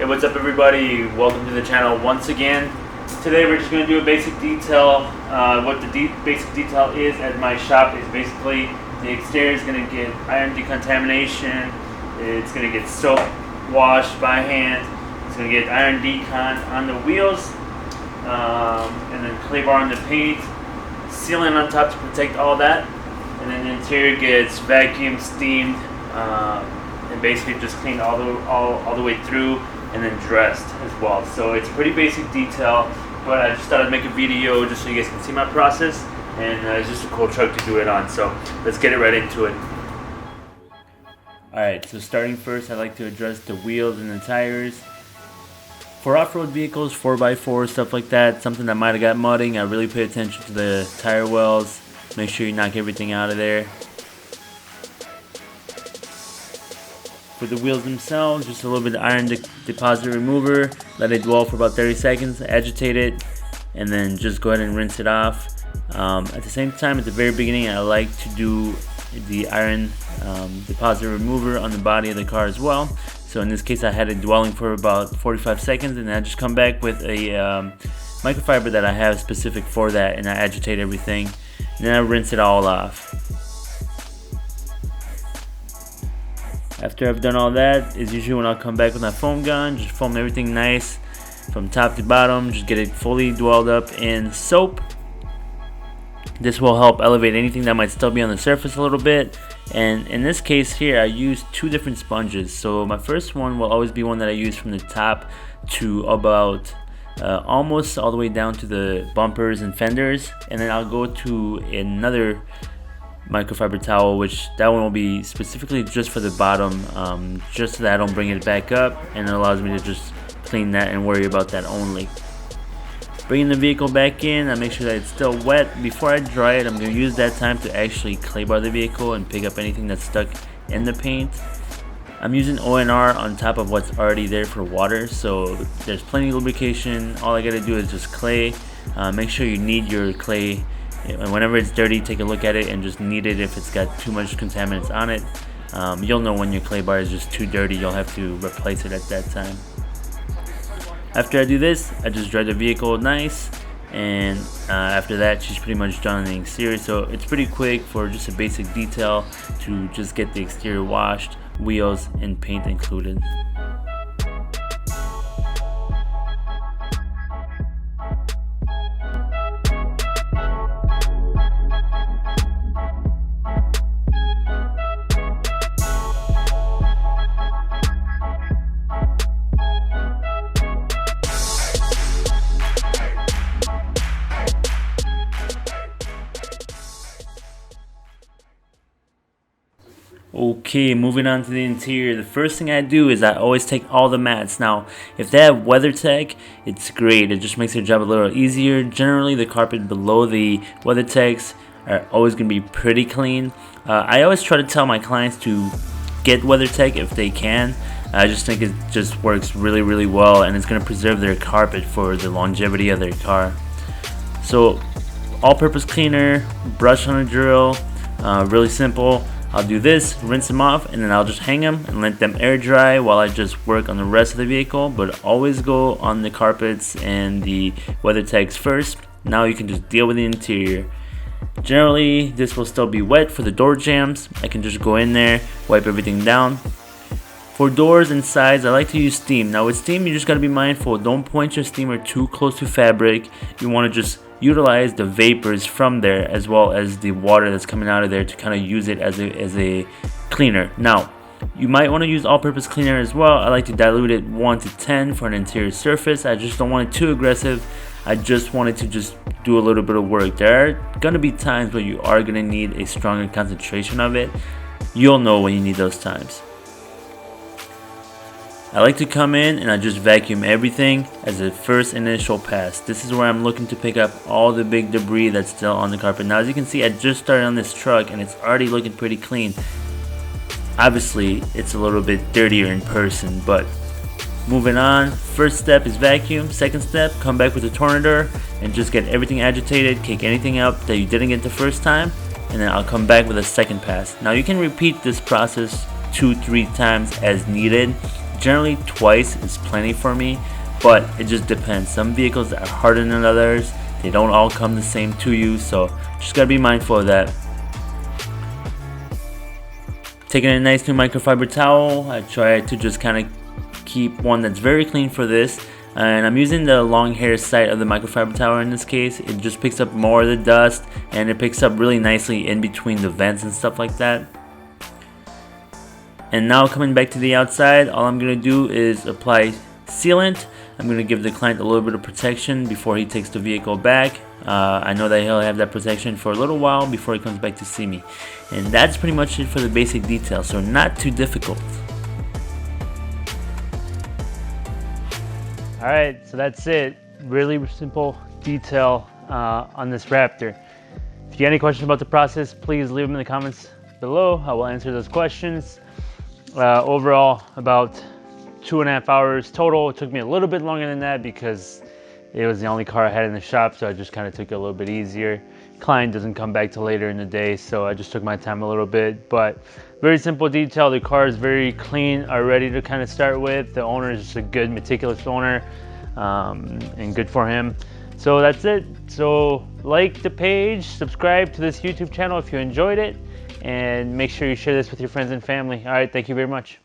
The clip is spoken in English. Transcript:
What's up everybody? Welcome to the channel once again. Today we're just going to do a basic detail. What the basic detail is at my shop is basically the exterior is going to get iron decontamination. It's going to get soap washed by hand. It's going to get iron decon on the wheels, and then clay bar on the paint, sealant on top to protect all that, and then the interior gets vacuumed, steamed, and basically just cleaned all the way through, and then dressed as well. So it's a pretty basic detail, but I just thought I'd make a video just so you guys can see my process, and it's just a cool truck to do it on. So let's get it right into it. Alright, so starting first, I like to address the wheels and the tires. For off-road vehicles, 4x4, stuff like that, something that might have got mudding, I really pay attention to the tire wells. Make sure you knock everything out of there. For the wheels themselves, just a little bit of iron deposit remover. Let it dwell for about 30 seconds, agitate it, and then just go ahead and rinse it off. At the same time, at the very beginning, I like to do the iron deposit remover on the body of the car as well. So in this case, I had it dwelling for about 45 seconds, and I just come back with a microfiber that I have specific for that, and I agitate everything, and then I rinse it all off. After I've done all that is usually when I'll come back with my foam gun, just foam everything nice from top to bottom, just get it fully dwelled up in soap. This will help elevate anything that might still be on the surface a little bit. And in this case here, I use two different sponges. So my first one will always be one that I use from the top to about almost all the way down to the bumpers and fenders, and then I'll go to another microfiber towel, which that one will be specifically just for the bottom, just so that I don't bring it back up, and it allows me to just clean that and worry about that only. Bringing the vehicle back in, I make sure that it's still wet. Before I dry it, I'm going to use that time to actually clay bar the vehicle and pick up anything that's stuck in the paint. I'm using ONR on top of what's already there for water, so there's plenty of lubrication. All I got to do is just clay. Make sure you knead your clay. And whenever it's dirty, take a look at it and just knead it if it's got too much contaminants on it. You'll know when your clay bar is just too dirty. You'll have to replace it at that time. After I do this, I just dry the vehicle nice, and after that, she's pretty much done on the exterior. So it's pretty quick for just a basic detail to just get the exterior washed, wheels and paint included. Okay, moving on to the interior. The first thing I do is I always take all the mats. Now, if they have WeatherTech, it's great. It just makes your job a little easier. Generally, the carpet below the WeatherTechs are always going to be pretty clean. I always try to tell my clients to get WeatherTech if they can. I just think it just works really, really well, and it's going to preserve their carpet for the longevity of their car. So, all-purpose cleaner, brush on a drill, really simple. I'll do this, rinse them off, and then I'll just hang them and let them air dry while I just work on the rest of the vehicle. But always go on the carpets and the WeatherTechs first. Now you can just deal with the interior. Generally, this will still be wet for the door jambs. I can just go in there, wipe everything down. For doors and sides, I like to use steam. Now with steam, you just gotta be mindful. Don't point your steamer too close to fabric. You wanna just utilize the vapors from there as well as the water that's coming out of there to kind of use it as a cleaner. Now, you might want to use all-purpose cleaner as well. I like to dilute it 1 to 10 for an interior surface. I just don't want it too aggressive. I just want it to just do a little bit of work. There are going to be times where you are going to need a stronger concentration of it. You'll know when you need those times. I like to come in and I just vacuum everything as a first initial pass. This is where I'm looking to pick up all the big debris that's still on the carpet. Now as you can see, I just started on this truck and it's already looking pretty clean. Obviously it's a little bit dirtier in person, but moving on. First step is vacuum. Second step, come back with a tornador and just get everything agitated, kick anything up that you didn't get the first time, and then I'll come back with a second pass. Now you can repeat this process 2-3 times as needed. Generally twice is plenty for me, but it just depends. Some vehicles are harder than others. They don't all come the same to you, so just gotta be mindful of that. Taking a nice new microfiber towel, I try to just kind of keep one that's very clean for this. And I'm using the long hair side of the microfiber towel in this case. It just picks up more of the dust, and it picks up really nicely in between the vents and stuff like that. And now coming back to the outside, all I'm going to do is apply sealant. I'm going to give the client a little bit of protection before he takes the vehicle back. I know that he'll have that protection for a little while before he comes back to see me. And that's pretty much it for the basic details, so not too difficult. Alright, so that's it. Really simple detail on this Raptor. If you got any questions about the process, please leave them in the comments below. I will answer those questions. Overall, about 2.5 hours total. It took me a little bit longer than that because it was the only car I had in the shop, so I just kind of took it a little bit easier. Client doesn't come back till later in the day, so I just took my time a little bit. But very simple detail. The car is very clean already to kind of start with. The owner is just a good, meticulous owner, and good for him. So that's it. So like the page, subscribe to this YouTube channel if you enjoyed it, and make sure you share this with your friends and family. All right, thank you very much.